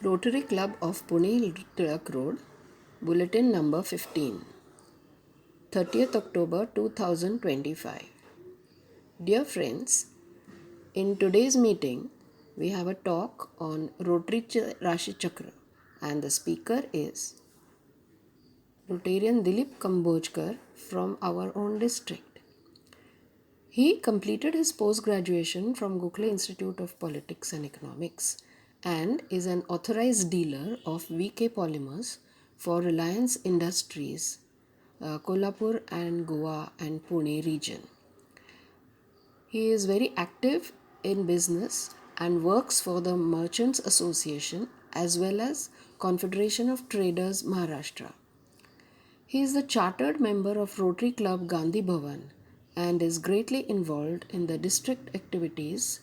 Rotary Club of Pune Tilak Road, Bulletin number 15, 30th October 2025. Dear friends, in today's meeting, we have a talk on Rotary Rashi Chakra, and the speaker is Rotarian Dilip Kambojkar from our own district. He completed his post-graduation from Gokhale Institute of Politics and Economics and is an authorized dealer of VK Polymers for Reliance Industries, Kolhapur and Goa and Pune region. He is very active in business and works for the Merchants Association as well as Confederation of Traders Maharashtra. He is the chartered member of Rotary Club Gandhi Bhavan and is greatly involved in the district activities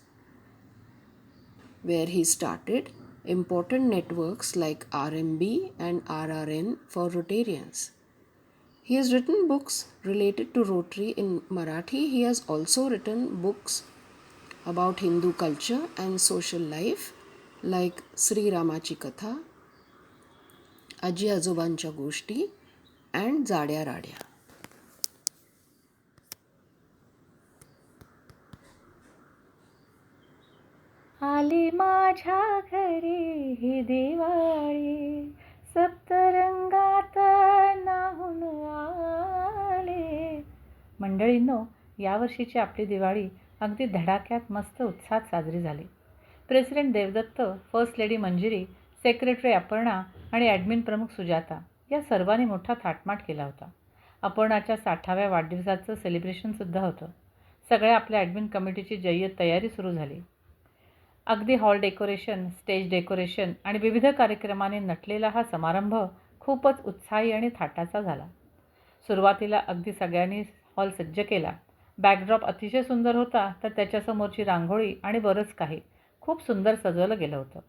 where he started important networks like RMB and RRN for Rotarians. He has written books related to Rotary in Marathi. He has also written books about Hindu culture and social life like Sri Ramachi Katha, Aji Ajobancha Goshti and Zadya Radya. आली माझ्या घरी ही दिवाळी सप्तरंगात नाहून आले. मंडळींनो, यावर्षीची आपली दिवाळी अगदी धडाक्यात मस्त उत्साहात साजरी झाली. President Devdatta, first lady Manjiri, secretary Aparna आणि ॲडमिन प्रमुख सुजाता या सर्वांनी मोठा थाटमाट केला होता. अपर्णाच्या 60व्या वाढदिवसाचं सेलिब्रेशनसुद्धा होतं. सगळ्या आपल्या ॲडमिन कमिटीची जय्यत तयारी सुरू झाली. अगदी हॉल डेकोरेशन, स्टेज डेकोरेशन आणि विविध कार्यक्रमांनी नटलेला हा समारंभ खूपच उत्साही आणि थाटाचा झाला. सुरुवातीला अगदी सगळ्यांनी हॉल सज्ज केला. बॅकड्रॉप अतिशय सुंदर होता, तर त्याच्यासमोरची रांगोळी आणि बरंच काही खूप सुंदर सजवलं गेलं होतं.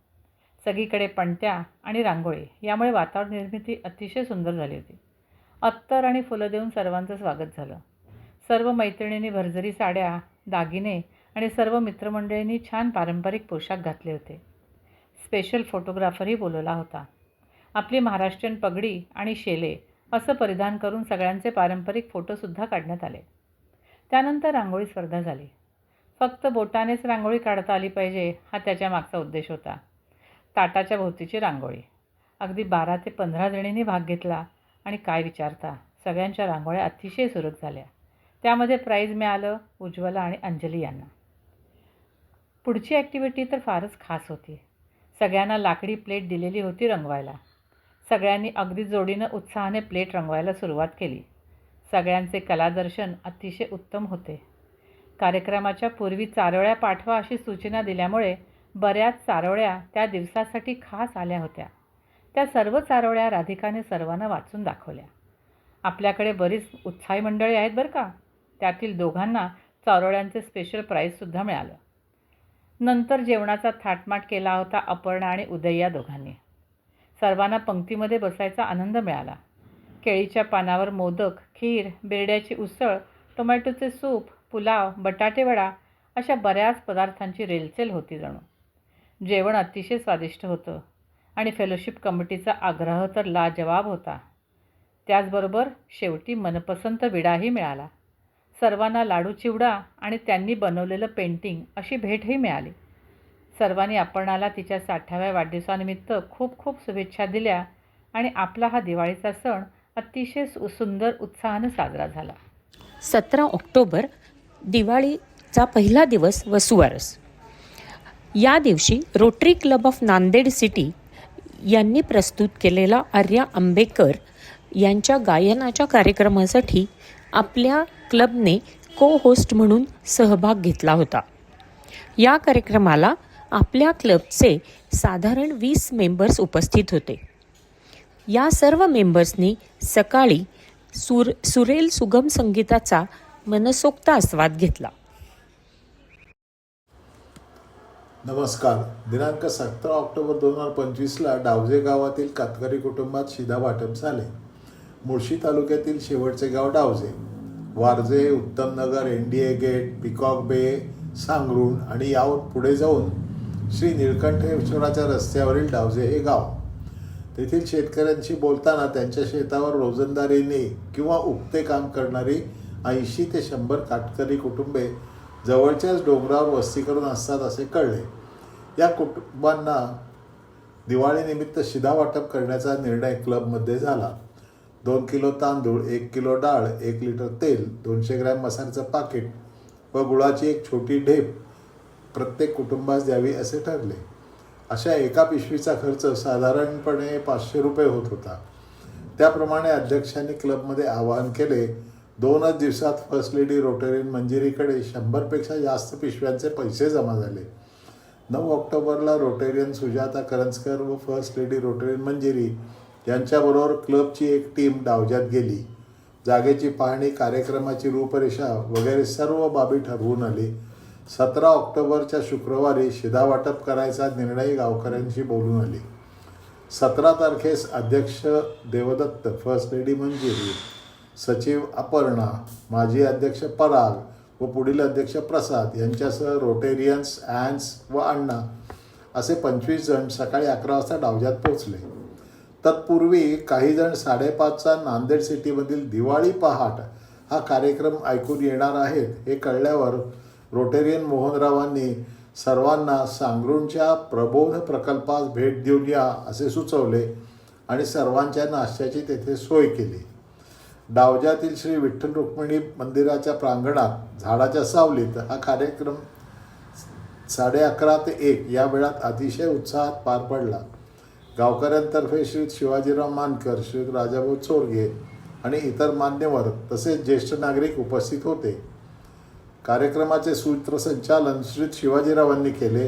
सगळीकडे पणत्या आणि रांगोळी यामुळे वातावरण निर्मिती अतिशय सुंदर झाली होती. अत्तर आणि फुलं देऊन सर्वांचं स्वागत झालं. सर्व मैत्रिणींनी भरजरी साड्या, दागिने आणि सर्व मित्रमंडळींनी छान पारंपरिक पोशाख घातले होते. स्पेशल फोटोग्राफरही बोलवला होता. आपली महाराष्ट्रीयन पगडी आणि शेले असं परिधान करून सगळ्यांचे पारंपरिक फोटोसुद्धा काढण्यात आले. त्यानंतर रांगोळी स्पर्धा झाली. फक्त बोटानेच रांगोळी काढता आली पाहिजे हा त्याच्या मागचा उद्देश होता. ताटाच्या भोवतीची रांगोळी. अगदी 12 ते 15 जणींनी भाग घेतला आणि काय विचारता, सगळ्यांच्या रांगोळ्या अतिशय सुरेख झाल्या. त्यामध्ये प्राईज मिळालं उज्ज्वला आणि अंजली यांना. पुढची ॲक्टिव्हिटी तर फारच खास होती. सगळ्यांना लाकडी प्लेट दिलेली होती रंगवायला. सगळ्यांनी अगदी जोडीनं उत्साहाने प्लेट रंगवायला सुरुवात केली. सगळ्यांचे कलादर्शन अतिशय उत्तम होते. कार्यक्रमाच्या पूर्वी चारोळ्या पाठवा अशी सूचना दिल्यामुळे बऱ्याच चारोळ्या त्या दिवसासाठी खास आल्या होत्या. त्या सर्व चारोळ्या राधिकाने सर्वांना वाचून दाखवल्या. आपल्याकडे बरीच उत्साही मंडळी आहेत बरं का. त्यातील दोघांना चारोळ्यांचे स्पेशल प्राईजसुद्धा मिळालं. नंतर जेवणाचा थाटमाट केला होता अपर्णा आणि उदय या दोघांनी. सर्वांना पंक्तीमध्ये बसायचा आनंद मिळाला. केळीच्या पानावर मोदक, खीर, बिरड्याची उसळ, टोमॅटोचे सूप, पुलाव, बटाटेवडा अशा बऱ्याच पदार्थांची रेलचेल होती जणू. जेवण अतिशय स्वादिष्ट होतं आणि फेलोशिप कमिटीचा आग्रह तर लाजवाब होता. त्याचबरोबर शेवटी मनपसंत विडाही मिळाला. सर्वांना लाडू चिवडा आणि त्यांनी बनवलेलं पेंटिंग अशी भेटही मिळाली. सर्वांनी अपर्णाला तिच्या 60व्या वाढदिवसानिमित्त खूप खूप शुभेच्छा दिल्या आणि आपला हा दिवाळीचा सण अतिशय सुंदर उत्साहानं साजरा झाला. 17 ऑक्टोबर दिवाळीचा पहिला दिवस व सुवारस. या दिवशी rotary club of Nanded city यांनी प्रस्तुत केलेला आर्या आंबेकर यांच्या गायनाच्या कार्यक्रमासाठी आपल्या क्लबने को-होस्ट म्हणून सहभाग घेतला होता. या कार्यक्रमाला आपल्या क्लबचे साधारण 20 मेंबर्स उपस्थित होते. या सर्व मेंबर्सनी सकाळी सुरेल सुगम संगीताचा मनसोक्त आस्वाद घेतला. नमस्कार. दिनांक 17 ऑक्टोबर 2025ला डावजे गावातील कातकरी कुटुंबात शिधावाटप झाले. मुळशी तालुक्यातील शेवटचे गाव Dawje. Warje, Uttamnagar, NDA gate, peacock bay, Sangrun आणि याहून पुढे जाऊन श्री निळकंठेश्वराच्या रस्त्यावरील डावजे हे गाव. तेथील शेतकऱ्यांशी बोलताना त्यांच्या शेतावर रोजंदारीने किंवा उक्ते काम करणारी 80 ते 100 कातकरी कुटुंबे जवळच्याच डोंगरावर वस्ती करून असतात असे कळले. या कुटुंबांना दिवाळीनिमित्त शिधा वाटप करण्याचा निर्णय क्लबमध्ये झाला. 2 किलो तांदूळ, 1 किलो डाळ, 1 लिटर तेल, 200 ग्रॅम मसाल्याचं पाकिट व गुळाची एक छोटी ढेप प्रत्येक कुटुंबास द्यावी असे ठरले. अशा एका पिशवीचा खर्च साधारणपणे 500 रुपये होत होता. त्याप्रमाणे अध्यक्षांनी क्लबमध्ये आवाहन केले. 2च दिवसात फर्स्ट लेडी रोटेरियन मंजिरीकडे 100पेक्षा जास्त पिशव्यांचे पैसे जमा झाले. 9 ऑक्टोबरला रोटेरियन सुजाता करंजकर व फर्स्ट लेडी रोटेरियन मंजिरी यांच्याबरोबर क्लबची एक टीम डावजात गेली. जागेची पाहणी, कार्यक्रमाची रूपरेषा वगैरे सर्व बाबी ठरवून आली. 17 ऑक्टोबरच्या शुक्रवारी शिधा वाटप करायचा निर्णय गावकऱ्यांशी बोलून आली. 17 तारखेस अध्यक्ष देवदत्त, फर्स्ट लेडी मंजिरी, सचिव अपर्णा, माजी अध्यक्ष पराग व पुढील अध्यक्ष प्रसाद यांच्यासह रोटेरियन्स, ॲन्स व अण्णा असे 25 जण सकाळी 11 वाजता डावजात पोहोचले. तत्पूर्वी काही जण 5:30चा नांदेड सिटीमधील दिवाळी पहाट हा कार्यक्रम ऐकून येणार आहेत हे कळल्यावर रोटेरियन मोहनरावांनी सर्वांना सांगरूणच्या प्रबोध प्रकल्पास भेट देऊन या असे सुचवले आणि सर्वांच्या नाश्त्याची तेथे सोय केली. डावजातील श्री विठ्ठल रुक्मिणी मंदिराच्या प्रांगणात झाडाच्या सावलीत हा कार्यक्रम 11:30 ते 1 या वेळात अतिशय उत्साहात पार पडला. गावकऱ्यांतर्फे श्री शिवाजीराव मानकर, श्री राजाभाऊ चोरगे आणि इतर मान्यवर तसेच ज्येष्ठ नागरिक उपस्थित होते. कार्यक्रमाचे सूत्रसंचालन श्री शिवाजीरावांनी केले.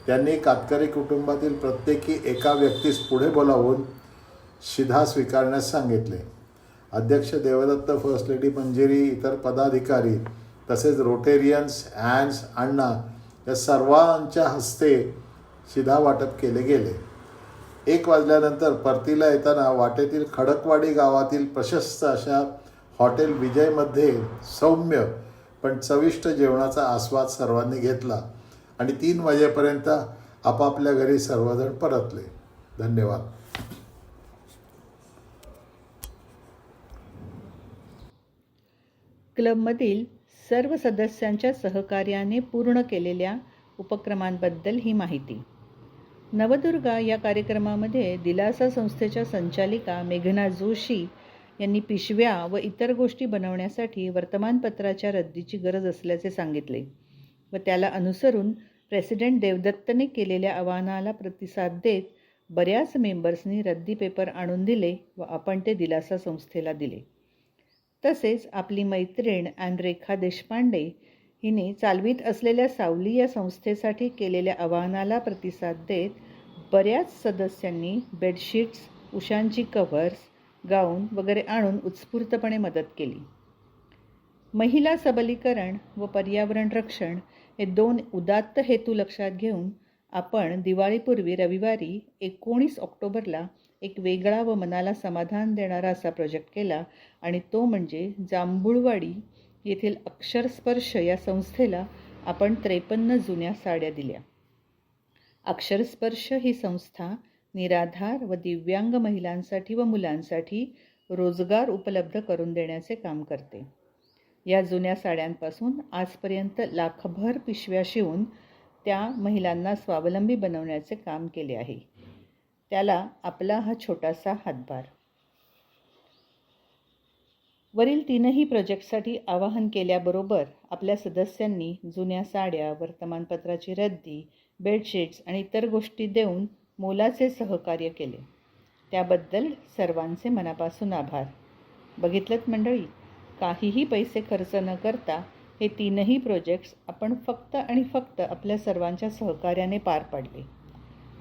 त्यांनी कातकरी कुटुंबातील प्रत्येकी एका व्यक्तीस पुढे बोलावून शिधा स्वीकारण्यास सांगितले. अध्यक्ष देवदत्त, फर्स्ट लेडी मंजिरी, इतर पदाधिकारी तसेच रोटेरियन्स, ॲन्स, अण्णा या सर्वांच्या हस्ते शिधा वाटप केले गेले. 1 वाजल्यानंतर परतीला येताना वाटेतील खडकवाडी गावातील प्रशस्त अशा हॉटेल विजयमध्ये सौम्य पण चविष्ट जेवणाचा आस्वाद सर्वांनी घेतला आणि 3 वाजेपर्यंत आपापल्या घरी सर्वजण परतले. धन्यवाद. क्लबमधील सर्व सदस्यांच्या सहकार्याने पूर्ण केलेल्या उपक्रमांबद्दल ही माहिती. नवदुर्गा या कार्यक्रमामध्ये दिलासा संस्थेच्या संचालिका मेघना जोशी यांनी पिशव्या व इतर गोष्टी बनवण्यासाठी वर्तमानपत्राच्या रद्दीची गरज असल्याचे सांगितले व त्याला अनुसरून प्रेसिडेंट देवदत्तने केलेल्या आवाहनाला प्रतिसाद देत बऱ्याच मेंबर्सनी रद्दी पेपर आणून दिले व आपण ते दिलासा संस्थेला दिले. तसेच आपली मैत्रीण रेखा देशपांडे हिने चालवीत असलेल्या सावली या संस्थेसाठी केलेल्या आवाहनाला प्रतिसाद देत बऱ्याच सदस्यांनी बेडशीट्स, उशांची कव्हर्स, गाऊन वगैरे आणून उत्स्फूर्तपणे मदत केली. महिला सबलीकरण व पर्यावरण रक्षण हे 2 उदात्त हेतू लक्षात घेऊन आपण दिवाळीपूर्वी रविवारी 19 ऑक्टोबरला एक वेगळा व मनाला समाधान देणारा असा प्रोजेक्ट केला आणि तो म्हणजे जांभुळवाडी येथील अक्षरस्पर्श या संस्थेला आपण 53 जुन्या साड्या दिल्या. अक्षरस्पर्श ही संस्था निराधार व दिव्यांग महिलांसाठी व मुलांसाठी रोजगार उपलब्ध करून देण्याचे काम करते. या जुन्या साड्यांपासून आजपर्यंत लाखभर पिशव्या शिवून त्या महिलांना स्वावलंबी बनवण्याचे काम केले आहे. त्याला आपला हा छोटासा हातभार. वरील 3ही प्रोजेक्टसाठी आवाहन केल्याबरोबर आपल्या सदस्यांनी जुन्या साड्या, वर्तमानपत्राची रद्दी, बेडशीट्स आणि इतर गोष्टी देऊन मोलाचे सहकार्य केले. त्याबद्दल सर्वांचे मनापासून आभार. बघितलंत मंडळी, काहीही पैसे खर्च न करता हे 3ही प्रोजेक्ट्स आपण फक्त आणि फक्त आपल्या सर्वांच्या सहकार्याने पार पाडले.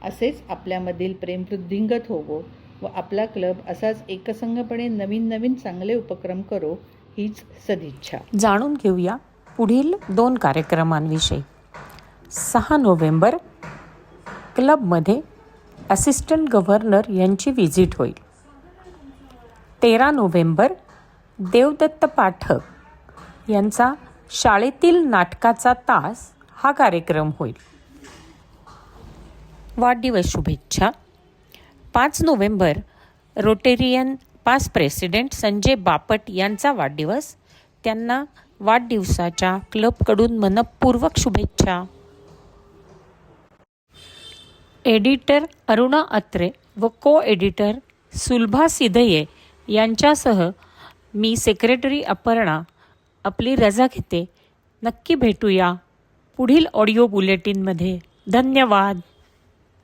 असेच आपल्यामधील प्रेम वृद्धिंगत होवो व आपला क्लब असाच एकसंघपणे नवीन चांगले उपक्रम करो हीच सदिच्छा. जाणून घेऊया पुढील 2 कार्यक्रमांविषयी. 6 नोव्हेंबर क्लबमध्ये असिस्टंट गव्हर्नर यांची व्हिजिट होईल. 13 नोव्हेंबर देवदत्त पाठक यांचा शाळेतील नाटकाचा तास हा कार्यक्रम होईल. वाढदिवस शुभेच्छा. 5 November Rotarian pass president Sanjay Bapat यांचा वाढदिवस. त्यांना वाढदिवसाच्या क्लबकडून मनपूर्वक शुभेच्छा. एडिटर अरुणा अत्रे व को एडिटर सुलभा सिधये यांच्यासह मी सेक्रेटरी अपर्णा आपली रजा घेते. नक्की भेटूया पुढील ऑडिओ बुलेटिनमध्ये. धन्यवाद.